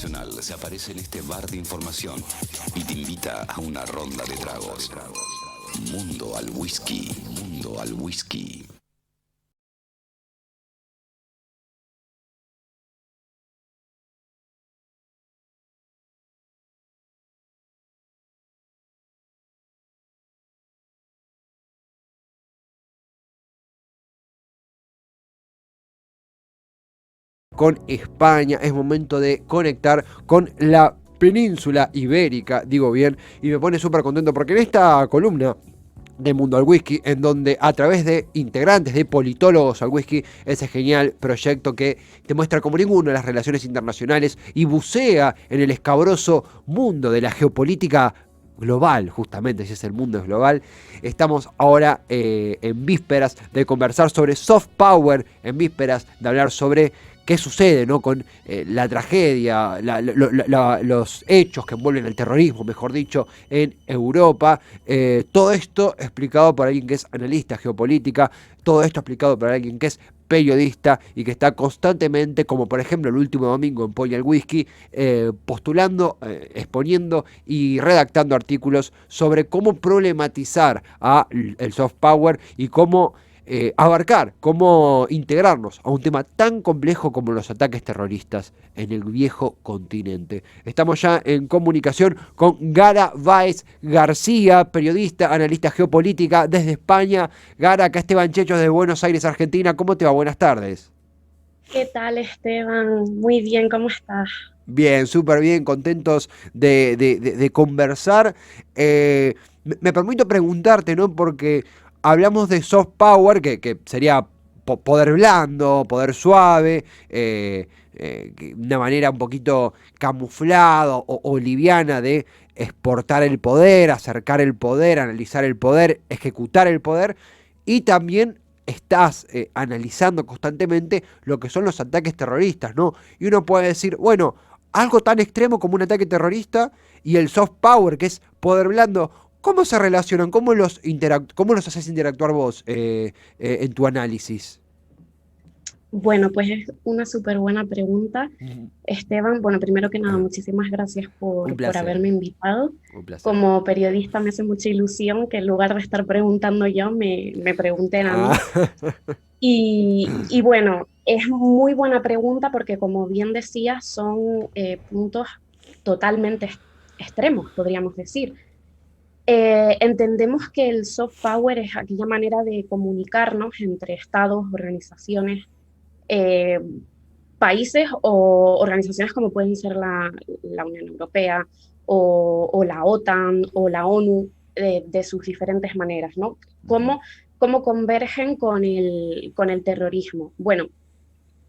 internacional se aparece en este bar de información y te invita a una ronda de tragos. Mundo al whisky, mundo al whisky. Con España, es momento de conectar con la península ibérica, digo bien, y me pone súper contento porque en esta columna de Mundo al Whisky, en donde a través de integrantes, de politólogos al whisky, ese genial proyecto que te muestra como ninguno las relaciones internacionales y bucea en el escabroso mundo de la geopolítica global, justamente, si es el mundo es global. Estamos ahora en vísperas de conversar sobre soft power, en vísperas de hablar sobre qué sucede, ¿no?, con la tragedia, los hechos que envuelven el terrorismo, mejor dicho, en Europa. Todo esto explicado por alguien que es analista geopolítica, todo esto explicado por alguien que es periodista y que está constantemente, como por ejemplo el último domingo en Polla el Whisky, postulando, exponiendo y redactando artículos sobre cómo problematizar el soft power y cómo abarcar, cómo integrarnos a un tema tan complejo como los ataques terroristas en el viejo continente. Estamos ya en comunicación con Gara Báez García, periodista, analista geopolítica desde España. Gara, acá Esteban Checho de Buenos Aires, Argentina. ¿Cómo te va? Buenas tardes. ¿Qué tal, Esteban? Muy bien, ¿cómo estás? Bien, súper bien, contentos de conversar. Me permito preguntarte, ¿no? Porque hablamos de soft power, que sería poder blando, poder suave, una manera un poquito camuflada o liviana de exportar el poder, acercar el poder, analizar el poder, ejecutar el poder, y también estás analizando constantemente lo que son los ataques terroristas, ¿no? Y uno puede decir, bueno, algo tan extremo como un ataque terrorista y el soft power, que es poder blando, ¿cómo se relacionan? ¿Cómo los haces interactuar vos en tu análisis? Bueno, pues es una súper buena pregunta, Esteban. Bueno, primero que nada, muchísimas gracias Un por placer, haberme invitado. un placer. Como periodista me hace mucha ilusión que en lugar de estar preguntando yo, me pregunten a Ah, mí. Y bueno, es muy buena pregunta porque como bien decías, son puntos totalmente extremos, podríamos decir. Entendemos que el soft power es aquella manera de comunicarnos entre estados, organizaciones, eh, países o organizaciones como pueden ser la Unión Europea o la OTAN o la ONU, de sus diferentes maneras, ¿no? ujú, ¿Cómo convergen con el terrorismo? Bueno,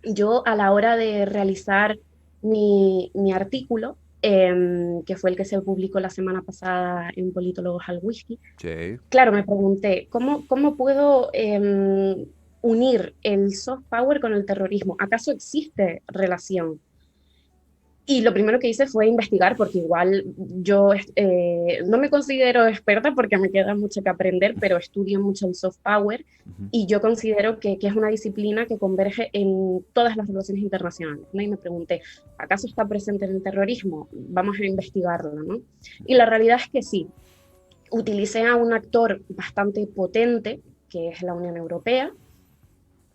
yo a la hora de realizar mi artículo, que fue el que se publicó la semana pasada en Politólogos al Whisky, sí. claro, me pregunté, ¿cómo puedo unir el soft power con el terrorismo? ¿Acaso existe relación? Y lo primero que hice fue investigar, porque igual yo no me considero experta porque me queda mucho que aprender, pero estudio mucho el soft power Ujú. y yo considero que es una disciplina que converge en todas las relaciones internacionales, ¿no? Y me pregunté, ¿acaso está presente en el terrorismo? Vamos a investigarlo, ¿no? Y la realidad es que sí. Utilicé a un actor bastante potente, que es la Unión Europea,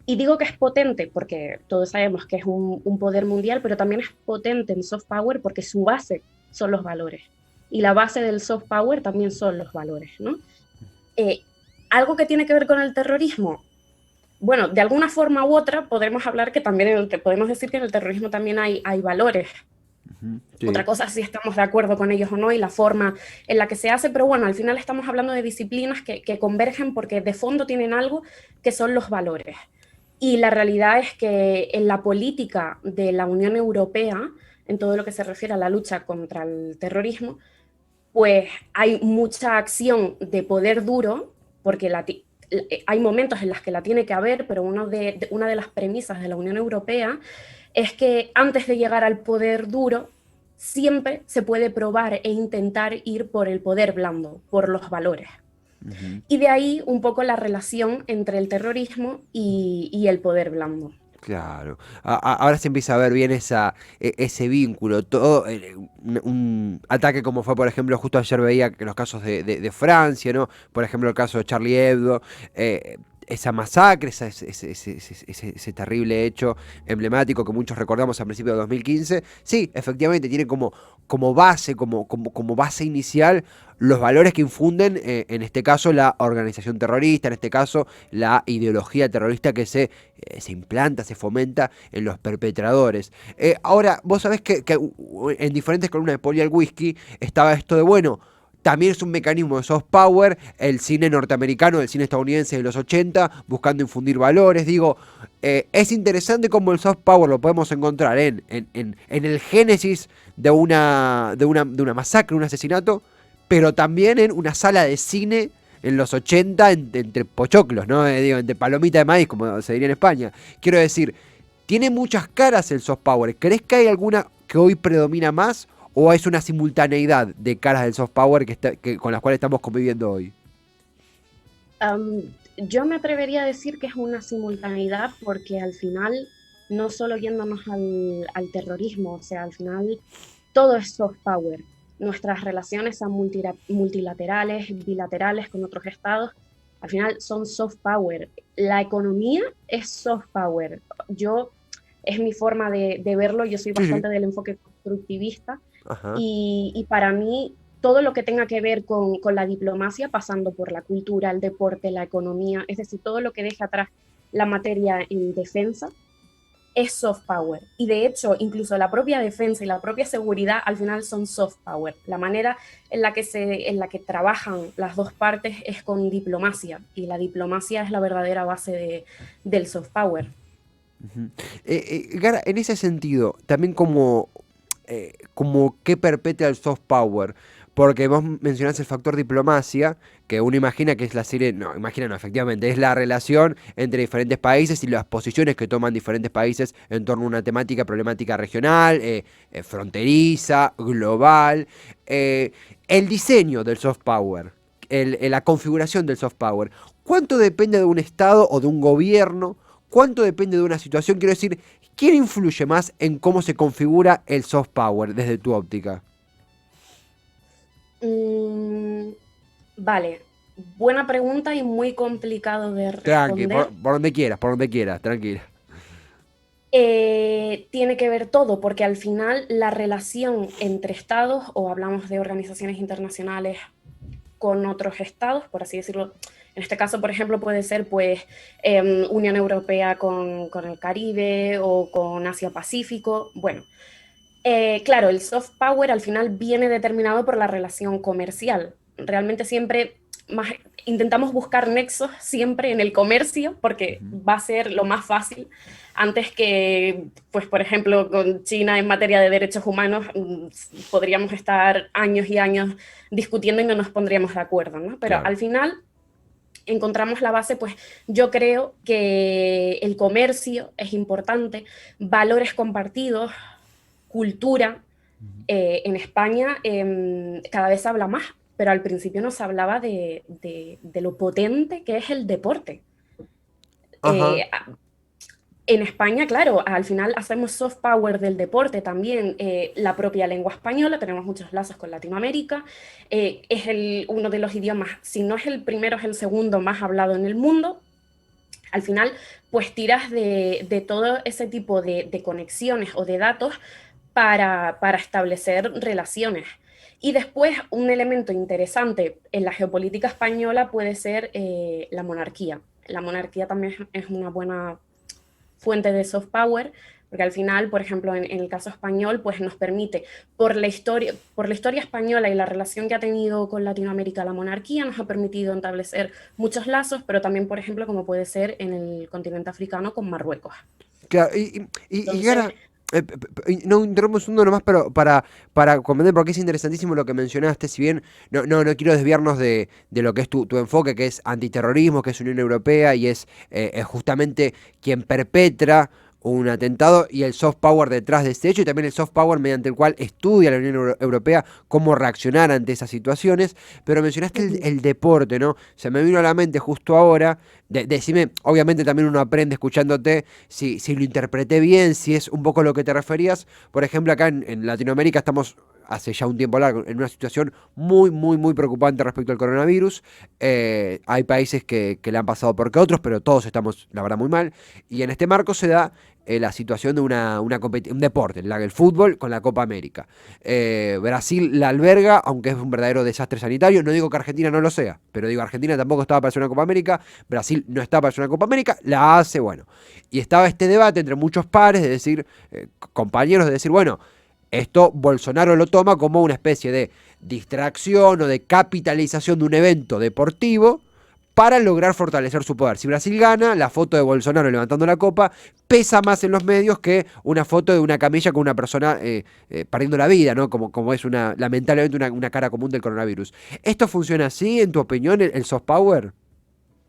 y digo que es potente porque todos sabemos que es un poder mundial, pero también es potente en soft power porque su base son los valores. Y la base del soft power también son los valores, ¿no? Eh, Algo que tiene que ver con el terrorismo. Bueno, de alguna forma u otra podemos hablar que también, podemos decir que en el terrorismo también hay valores. Ujú, Otra sí. cosa es si estamos de acuerdo con ellos o no y la forma en la que se hace, pero bueno, al final estamos hablando de disciplinas que convergen porque de fondo tienen algo que son los valores. Y la realidad es que en la política de la Unión Europea, en todo lo que se refiere a la lucha contra el terrorismo, pues hay mucha acción de poder duro, porque hay momentos en los que la tiene que haber, pero una de las premisas de la Unión Europea es que antes de llegar al poder duro, siempre se puede probar e intentar ir por el poder blando, por los valores. Ujú. Y de ahí un poco la relación entre el terrorismo y el poder blando. Claro. Ahora se empieza a ver bien ese vínculo. Todo un ataque como fue, por ejemplo, justo ayer veía que los casos de Francia, ¿no? Por ejemplo, el caso de Charlie Hebdo. Esa masacre, ese terrible hecho emblemático que muchos recordamos a principios de 2015. Sí, efectivamente, tiene como base, como base inicial los valores que infunden, en este caso, la organización terrorista, en este caso, la ideología terrorista que se implanta, se fomenta en los perpetradores. Ahora, vos sabés que en diferentes columnas de Poli al Whisky estaba esto de, bueno, también es un mecanismo de soft power, el cine norteamericano, el cine estadounidense de los 80, buscando infundir valores. Digo, es interesante cómo el soft power lo podemos encontrar en el génesis de una masacre, un asesinato, pero también en una sala de cine en los 80 entre pochoclos, ¿no? Digo, entre palomita de maíz, como se diría en España. Quiero decir, tiene muchas caras el soft power. ¿Crees que hay alguna que hoy predomina más o es una simultaneidad de caras del soft power con las cuales estamos conviviendo hoy? Am, yo me atrevería a decir que es una simultaneidad porque al final, no solo yéndonos al terrorismo, o sea, al final todo es soft power. Nuestras relaciones sean multilaterales, bilaterales con otros estados, al final son soft power. La economía es soft power. Es mi forma de verlo, yo soy Sí, sí. bastante del enfoque constructivista Ajá. y para mí todo lo que tenga que ver con la diplomacia, pasando por la cultura, el deporte, la economía, es decir, todo lo que deja atrás la materia en defensa, es soft power. Y de hecho, incluso la propia defensa y la propia seguridad al final son soft power. La manera en la que trabajan las dos partes es con diplomacia. Y la diplomacia es la verdadera base del soft power. Ujú. Gara, en ese sentido, también como que perpetua el soft power, porque vos mencionás el factor diplomacia, que uno imagina que es la serie, no, imagina no, efectivamente, es la relación entre diferentes países y las posiciones que toman diferentes países en torno a una temática, problemática regional, fronteriza, global. eh, el diseño del soft power, la configuración del soft power, ¿cuánto depende de un Estado o de un gobierno? ¿Cuánto depende de una situación? Quiero decir, ¿quién influye más en cómo se configura el soft power desde tu óptica? Mm, vale, buena pregunta y muy complicado de Tranqui, responder. por donde quieras, tranquila. Tiene que ver todo, porque al final la relación entre estados, o hablamos de organizaciones internacionales con otros estados, por así decirlo. En este caso, por ejemplo, puede ser pues Unión Europea con el Caribe o con Asia-Pacífico. Bueno, claro, el soft power al final viene determinado por la relación comercial. Realmente siempre más, intentamos buscar nexos siempre en el comercio porque Ujú. va a ser lo más fácil antes que, pues por ejemplo, con China en materia de derechos humanos podríamos estar años y años discutiendo y no nos pondríamos de acuerdo, ¿no? Pero Claro. al final encontramos la base, pues yo creo que el comercio es importante, valores compartidos, cultura. Ujú. En España cada vez se habla más, pero al principio no se hablaba de lo potente que es el deporte. Ajá. Eh, en España, claro, al final hacemos soft power del deporte también. La propia lengua española, tenemos muchos lazos con Latinoamérica. Es uno de los idiomas, si no es el primero, es el segundo más hablado en el mundo. Al final, pues tiras de todo ese tipo de conexiones o de datos para establecer relaciones. Y después, un elemento interesante en la geopolítica española puede ser la monarquía. La monarquía también es una buena fuente de soft power, porque al final, por ejemplo, en el caso español, pues nos permite, por la historia española y la relación que ha tenido con Latinoamérica la monarquía, nos ha permitido establecer muchos lazos, pero también, por ejemplo, como puede ser en el continente africano con Marruecos. Claro, y Entonces, Gara, no interrumpo un segundo nomás, pero para comprender, porque es interesantísimo lo que mencionaste, si bien no quiero desviarnos de lo que es tu enfoque, que es antiterrorismo, que es Unión Europea y es justamente quien perpetra un atentado y el soft power detrás de ese hecho y también el soft power mediante el cual estudia la Unión Europea cómo reaccionar ante esas situaciones. Pero mencionaste el deporte, ¿no? Se me vino a la mente justo ahora. Decime, obviamente también uno aprende escuchándote si lo interpreté bien, si es un poco lo que te referías. Por ejemplo, acá en Latinoamérica estamos hace ya un tiempo largo en una situación muy, muy, muy preocupante respecto al coronavirus. Hay países que le han pasado peor que otros, pero todos estamos, la verdad, muy mal. Y en este marco se da la situación de un deporte, el fútbol con la Copa América. Brasil la alberga, aunque es un verdadero desastre sanitario. No digo que Argentina no lo sea, pero digo, Argentina tampoco estaba para hacer una Copa América, Brasil no está para hacer una Copa América, la hace, bueno. Y estaba este debate entre muchos pares, de decir, compañeros, de decir, bueno, esto Bolsonaro lo toma como una especie de distracción o de capitalización de un evento deportivo para lograr fortalecer su poder. Si Brasil gana, la foto de Bolsonaro levantando la copa pesa más en los medios que una foto de una camilla con una persona perdiendo la vida, ¿no? Como es lamentablemente una cara común del coronavirus. ¿Esto funciona así, en tu opinión, el soft power?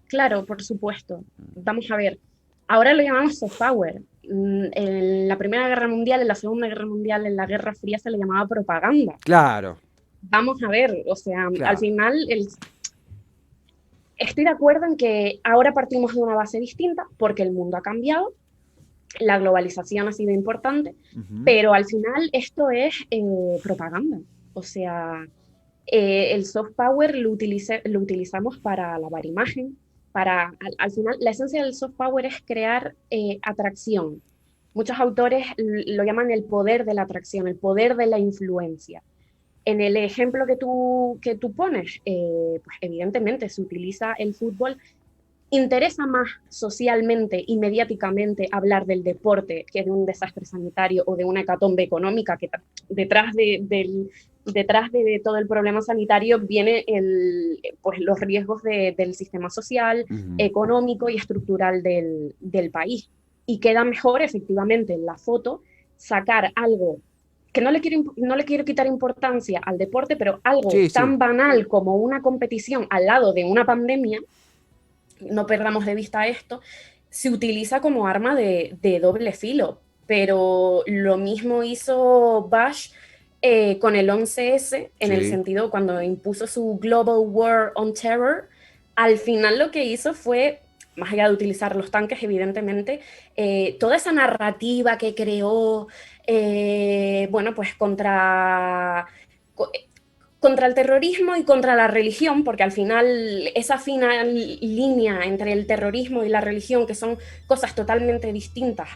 Claro, por supuesto. Vamos a ver. Ahora lo llamamos soft power. En la Primera Guerra Mundial, en la Segunda Guerra Mundial, en la Guerra Fría se le llamaba propaganda. Claro. Vamos a ver, o sea, Claro. al final estoy de acuerdo en que ahora partimos de una base distinta porque el mundo ha cambiado, la globalización ha sido importante, pero al final esto es propaganda. O sea, el soft power lo utilizamos para lavar imagen, al final, la esencia del soft power es crear atracción. Muchos autores lo llaman el poder de la atracción, el poder de la influencia. En el ejemplo que tú pones, pues evidentemente se utiliza el fútbol. Interesa más socialmente y mediáticamente hablar del deporte que de un desastre sanitario o de una hecatombe económica, que detrás de todo el problema sanitario viene pues los riesgos del sistema social, económico y estructural del país. Y queda mejor, efectivamente, en la foto sacar algo que no le quiero quitar importancia al deporte, pero algo tan banal como una competición al lado de una pandemia, no perdamos de vista esto, se utiliza como arma de doble filo. Pero lo mismo hizo Bush con el 11S, en el sentido cuando impuso su Global War on Terror. Al final lo que hizo fue, más allá de utilizar los tanques, evidentemente, toda esa narrativa que creó, bueno, pues contra el terrorismo y contra la religión, porque al final esa fina línea entre el terrorismo y la religión, que son cosas totalmente distintas,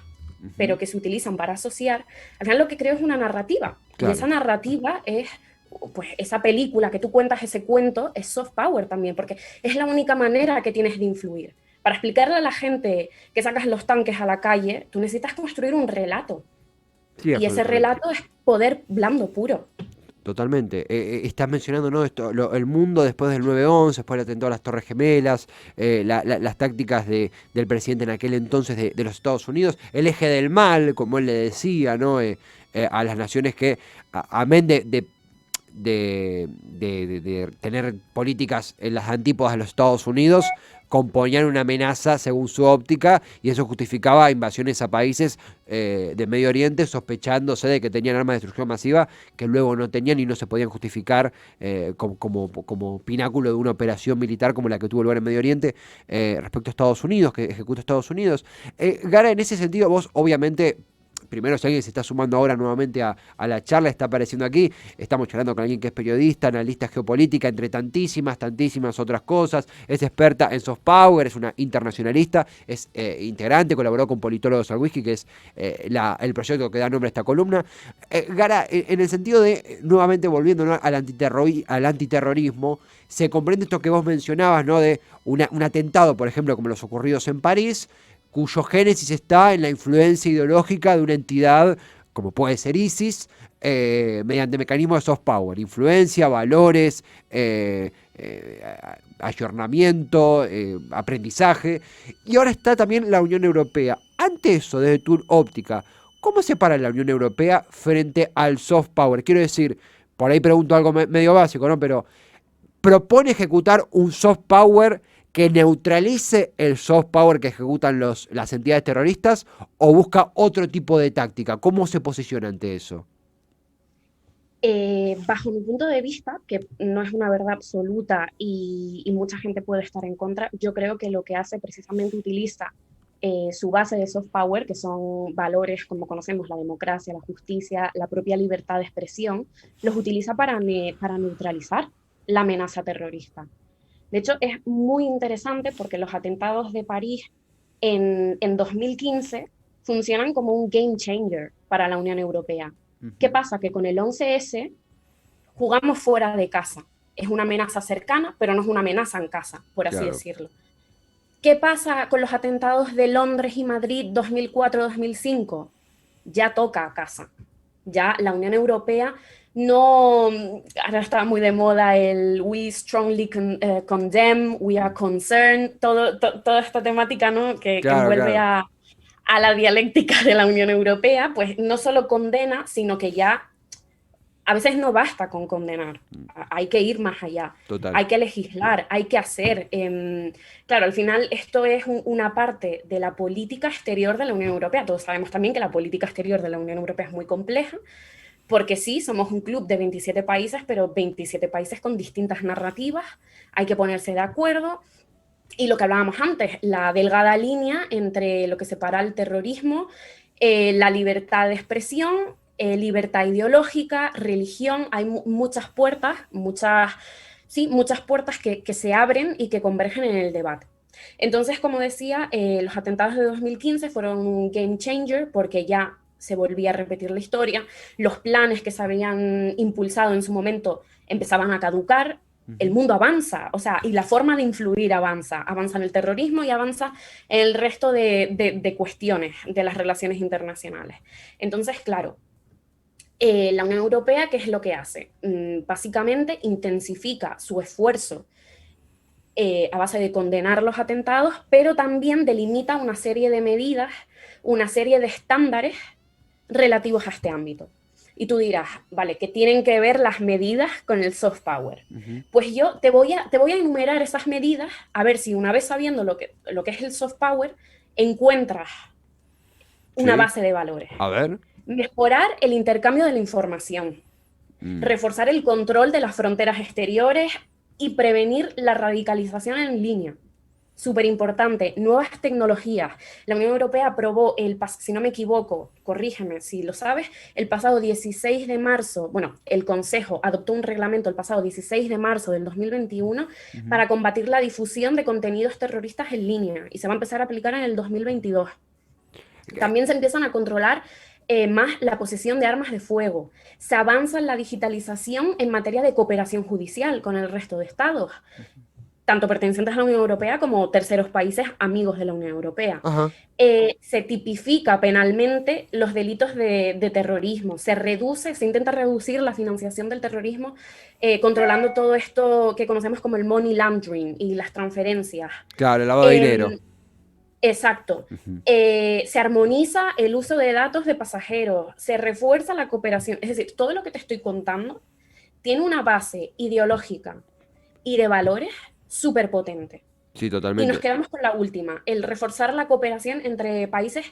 pero que se utilizan para asociar, al final lo que creo es una narrativa. Claro. Y esa narrativa es, pues esa película que tú cuentas, ese cuento, es soft power también, porque es la única manera que tienes de influir. Para explicarle a la gente que sacas los tanques a la calle, tú necesitas construir un relato. Sí, y ese relato es poder blando puro. Totalmente. Estás mencionando, ¿no? El mundo después del 9/11, después del atentado a las Torres Gemelas, las tácticas del presidente en aquel entonces de los Estados Unidos, el eje del mal, como él le decía, ¿no? A las naciones que, amén de tener políticas en las antípodas de los Estados Unidos, componían una amenaza según su óptica, y eso justificaba invasiones a países de Medio Oriente, sospechándose de que tenían armas de destrucción masiva que luego no tenían y no se podían justificar como pináculo de una operación militar como la que tuvo lugar en Medio Oriente respecto a Estados Unidos, que ejecuta Estados Unidos. Gara, en ese sentido, vos obviamente... Primero, si alguien se está sumando ahora nuevamente a la charla, está apareciendo aquí. Estamos charlando con alguien que es periodista, analista geopolítica, entre tantísimas otras cosas. Es experta en soft power, es una internacionalista, es integrante, colaboró con Politólogos al Whisky, que es el proyecto que da nombre a esta columna. Gara, en el sentido de, nuevamente volviendo, ¿no?, al antiterrorismo, se comprende esto que vos mencionabas, ¿no?, de un atentado, por ejemplo, como los ocurridos en París, cuyo génesis está en la influencia ideológica de una entidad como puede ser ISIS, mediante mecanismos de soft power, influencia, valores, ayornamiento, aprendizaje. Y ahora está también la Unión Europea. Ante eso, desde tu óptica, ¿cómo se para la Unión Europea frente al soft power? Quiero decir, por ahí pregunto algo medio básico, ¿no? Pero propone ejecutar un soft power que neutralice el soft power que ejecutan las entidades terroristas o busca otro tipo de táctica? ¿Cómo se posiciona ante eso? Bajo mi punto de vista, que no es una verdad absoluta y mucha gente puede estar en contra, yo creo que lo que hace precisamente utiliza su base de soft power, que son valores como conocemos, la democracia, la justicia, la propia libertad de expresión, los utiliza para neutralizar la amenaza terrorista. De hecho, es muy interesante porque los atentados de París en 2015 funcionan como un game changer para la Unión Europea. ¿Qué pasa? Que con el 11S jugamos fuera de casa. Es una amenaza cercana, pero no es una amenaza en casa, por así decirlo. ¿Qué pasa con los atentados de Londres y Madrid 2004-2005? Ya toca a casa. Ya la Unión Europea no... Ahora está muy de moda el we strongly condemn, we are concerned, toda esta temática, ¿no? que envuelve a la dialéctica de la Unión Europea, pues no solo condena, sino que ya a veces no basta con condenar, hay que ir más allá, hay que legislar, hay que hacer. Claro, al final esto es una parte de la política exterior de la Unión Europea. Todos sabemos también que la política exterior de la Unión Europea es muy compleja, porque sí, somos un club de 27 países, pero 27 países con distintas narrativas, hay que ponerse de acuerdo. Y lo que hablábamos antes, la delgada línea entre lo que separa el terrorismo, la libertad de expresión, libertad ideológica, religión. Hay muchas puertas, muchas puertas que se abren y que convergen en el debate. Entonces, como decía, los atentados de 2015 fueron un game changer porque ya se volvía a repetir la historia, los planes que se habían impulsado en su momento empezaban a caducar. El mundo avanza, o sea, y la forma de influir avanza en el terrorismo y avanza en el resto de cuestiones de las relaciones internacionales. Entonces, claro, la Unión Europea, ¿qué es lo que hace? Básicamente intensifica su esfuerzo a base de condenar los atentados, pero también delimita una serie de medidas, una serie de estándares relativos a este ámbito. Y tú dirás, vale, ¿qué tienen que ver las medidas con el soft power? Pues yo te voy a enumerar esas medidas, a ver si una vez sabiendo lo que es el soft power, encuentras una base de valores. A ver. Mejorar el intercambio de la información, reforzar el control de las fronteras exteriores y prevenir la radicalización en línea. Súper importante, nuevas tecnologías. La Unión Europea aprobó, si no me equivoco, corrígeme si lo sabes, el pasado 16 de marzo, bueno, el Consejo adoptó un reglamento el pasado 16 de marzo del 2021 para combatir la difusión de contenidos terroristas en línea y se va a empezar a aplicar en el 2022. También se empiezan a controlar más la posesión de armas de fuego. Se avanza en la digitalización en materia de cooperación judicial con el resto de estados, tanto pertenecientes a la Unión Europea como terceros países amigos de la Unión Europea. Se tipifica penalmente los delitos de terrorismo, se intenta reducir la financiación del terrorismo, controlando todo esto que conocemos como el money laundering y las transferencias. Claro, el lavado de dinero. Exacto. Se armoniza el uso de datos de pasajeros, se refuerza la cooperación. Es decir, todo lo que te estoy contando tiene una base ideológica y de valores súper potente. Sí, totalmente. Y nos quedamos con la última, el reforzar la cooperación entre países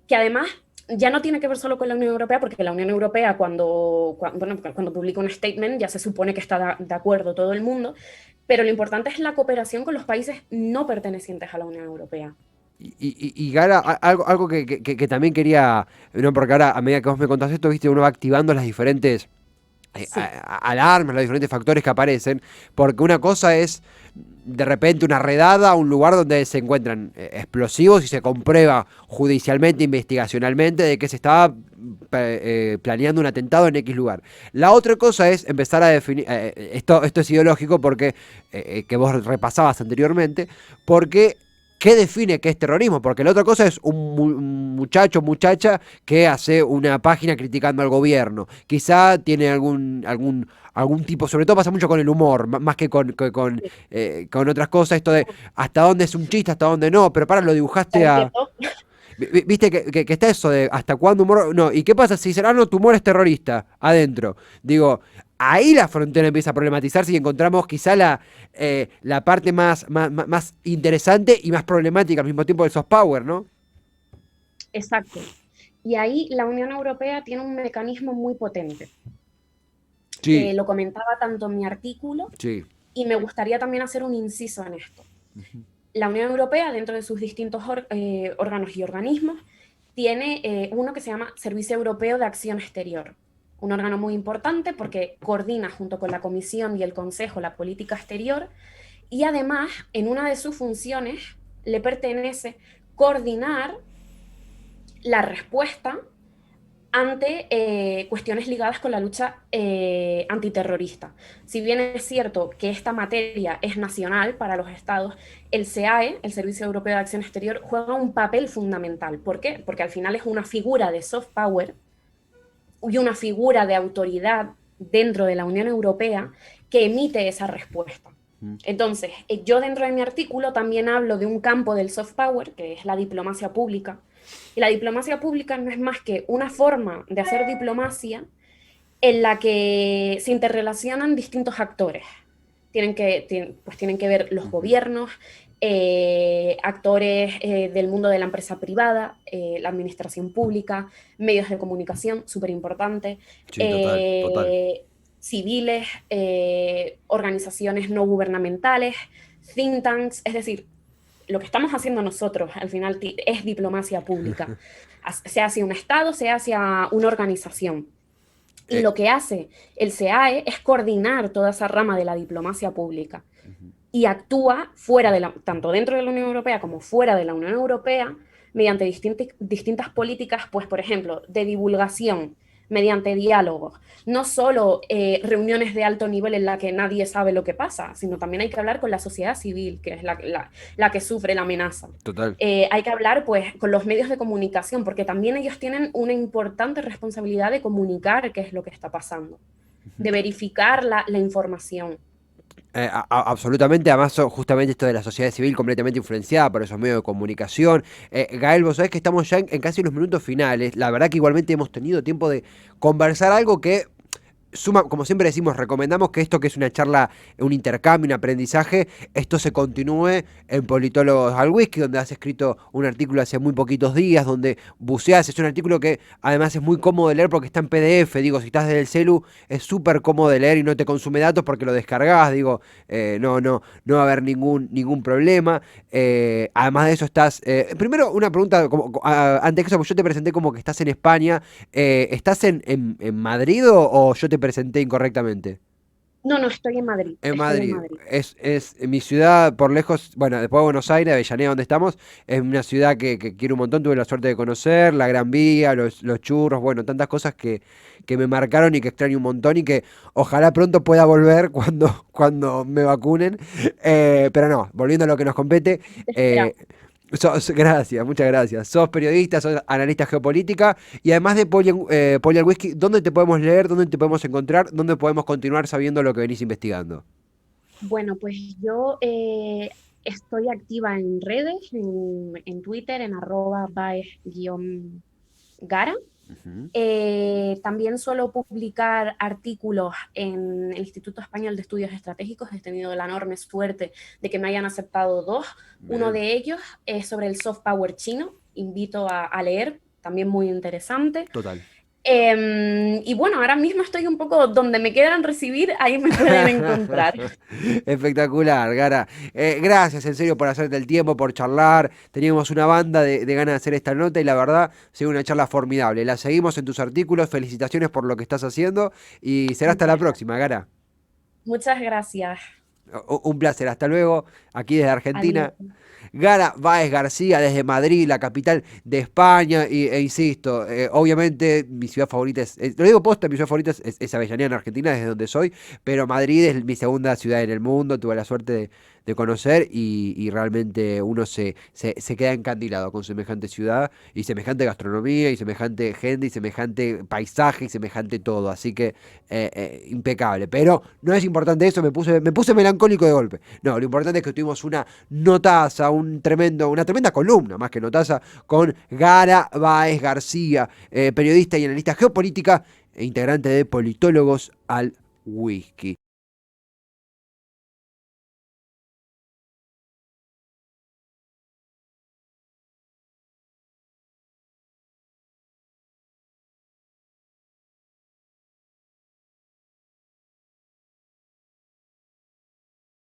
que además ya no tiene que ver solo con la Unión Europea, porque la Unión Europea cuando publica un statement ya se supone que está de acuerdo todo el mundo, pero lo importante es la cooperación con los países no pertenecientes a la Unión Europea. Y Gara, algo que también quería, no, porque ahora a medida que vos me contás esto, viste, uno va activando las diferentes alarmas, los diferentes factores que aparecen, porque una cosa es de repente una redada a un lugar donde se encuentran explosivos y se comprueba judicialmente, investigacionalmente, de que se estaba planeando un atentado en X lugar. La otra cosa es empezar a definir, esto es ideológico porque que vos repasabas anteriormente, porque ¿qué define qué es terrorismo? Porque la otra cosa es un muchacho o muchacha que hace una página criticando al gobierno. Quizá tiene algún tipo, sobre todo pasa mucho con el humor, más que con otras cosas, esto de hasta dónde es un chiste, hasta dónde no, pero lo dibujaste a... Viste que está eso de hasta cuándo humor. No, ¿y qué pasa si dicen, no, tu humor es terrorista adentro? Digo, ahí la frontera empieza a problematizarse y encontramos quizá la parte más interesante y más problemática al mismo tiempo del soft power, ¿no? Exacto. Y ahí la Unión Europea tiene un mecanismo muy potente. Sí, Lo comentaba tanto en mi artículo sí. y me gustaría también hacer un inciso en esto. La Unión Europea, dentro de sus distintos órganos y organismos, tiene uno que se llama Servicio Europeo de Acción Exterior, un órgano muy importante porque coordina junto con la Comisión y el Consejo la política exterior y además en una de sus funciones le pertenece coordinar la respuesta ante cuestiones ligadas con la lucha antiterrorista. Si bien es cierto que esta materia es nacional para los estados, el SEAE, el Servicio Europeo de Acción Exterior, juega un papel fundamental. ¿Por qué? Porque al final es una figura de soft power y una figura de autoridad dentro de la Unión Europea que emite esa respuesta. Entonces, yo dentro de mi artículo también hablo de un campo del soft power, que es la diplomacia pública. Y la diplomacia pública no es más que una forma de hacer diplomacia en la que se interrelacionan distintos actores. Tienen que ver los gobiernos, actores del mundo de la empresa privada, la administración pública, medios de comunicación, súper importante, Sí, total. civiles, organizaciones no gubernamentales, think tanks, es decir, lo que estamos haciendo nosotros al final es diplomacia pública, sea hacia un Estado, sea hacia una organización. Y Eh, lo que hace el SEAE es coordinar toda esa rama de la diplomacia pública y actúa tanto dentro de la Unión Europea como fuera de la Unión Europea mediante distintas políticas, pues por ejemplo, de divulgación, mediante diálogos, no solo reuniones de alto nivel en la que nadie sabe lo que pasa, sino también hay que hablar con la sociedad civil, que es la que sufre la amenaza. Total. Hay que hablar pues con los medios de comunicación, porque también ellos tienen una importante responsabilidad de comunicar qué es lo que está pasando, de verificar la información. Absolutamente, además justamente esto de la sociedad civil completamente influenciada por esos medios de comunicación. Gael, vos sabés que estamos ya en casi los minutos finales. La verdad que igualmente hemos tenido tiempo de conversar algo que como siempre decimos, recomendamos que esto que es una charla, un intercambio, un aprendizaje, esto se continúe en Politólogos al Whisky, donde has escrito un artículo hace muy poquitos días, donde buceás, es un artículo que además es muy cómodo de leer porque está en PDF, digo, si estás desde el celu, es súper cómodo de leer y no te consume datos porque lo descargás, digo, no va a haber ningún problema. Además de eso primero una pregunta, antes que eso, pues yo te presenté como que estás en España, ¿estás en Madrid o yo te presenté incorrectamente? No, estoy en Madrid, En estoy en Madrid. Madrid. Es mi ciudad por lejos, bueno, después de Buenos Aires, Avellaneda, donde estamos, es una ciudad que quiero un montón, tuve la suerte de conocer, la Gran Vía, los churros, bueno, tantas cosas que me marcaron y que extraño un montón y que ojalá pronto pueda volver cuando me vacunen. Pero no, volviendo a lo que nos compete, Te esperamos. Gracias, muchas gracias. Sos periodista, sos analista geopolítica y además de Poli al Whisky, ¿dónde te podemos leer? ¿Dónde te podemos encontrar? ¿Dónde podemos continuar sabiendo lo que venís investigando? Bueno, pues yo estoy activa en redes, en Twitter, en @baes_gara. Ujú. También suelo publicar artículos en el Instituto Español de Estudios Estratégicos. He tenido la enorme suerte de que me hayan aceptado dos. Uno Bien, de ellos es sobre el soft power chino. Invito a leer, también muy interesante. total. Y bueno, ahora mismo estoy un poco donde me quieran recibir, ahí me pueden encontrar. Espectacular, Gara. Gracias en serio por hacerte el tiempo, por charlar. Teníamos una banda de ganas de hacer esta nota y la verdad, ha sido una charla formidable. La seguimos en tus artículos. Felicitaciones por lo que estás haciendo y será hasta la Muchas gracias. próxima, Gara. Muchas gracias. Un placer, hasta luego, aquí desde Adiós. Argentina. Gara Báez García desde Madrid, la capital de España, insisto, obviamente mi ciudad favorita lo digo posta, mi ciudad favorita es Avellaneda en Argentina, desde donde soy, pero Madrid es mi segunda ciudad en el mundo, tuve la suerte de conocer y realmente uno se queda encandilado con semejante ciudad y semejante gastronomía y semejante gente y semejante paisaje y semejante todo, así que impecable, pero no es importante eso, me puse melancólico melancólico de golpe. No, lo importante es que tuvimos una notaza, una tremenda columna, más que notaza, con Gara Báez García, periodista y analista geopolítica e integrante de Politólogos al Whisky.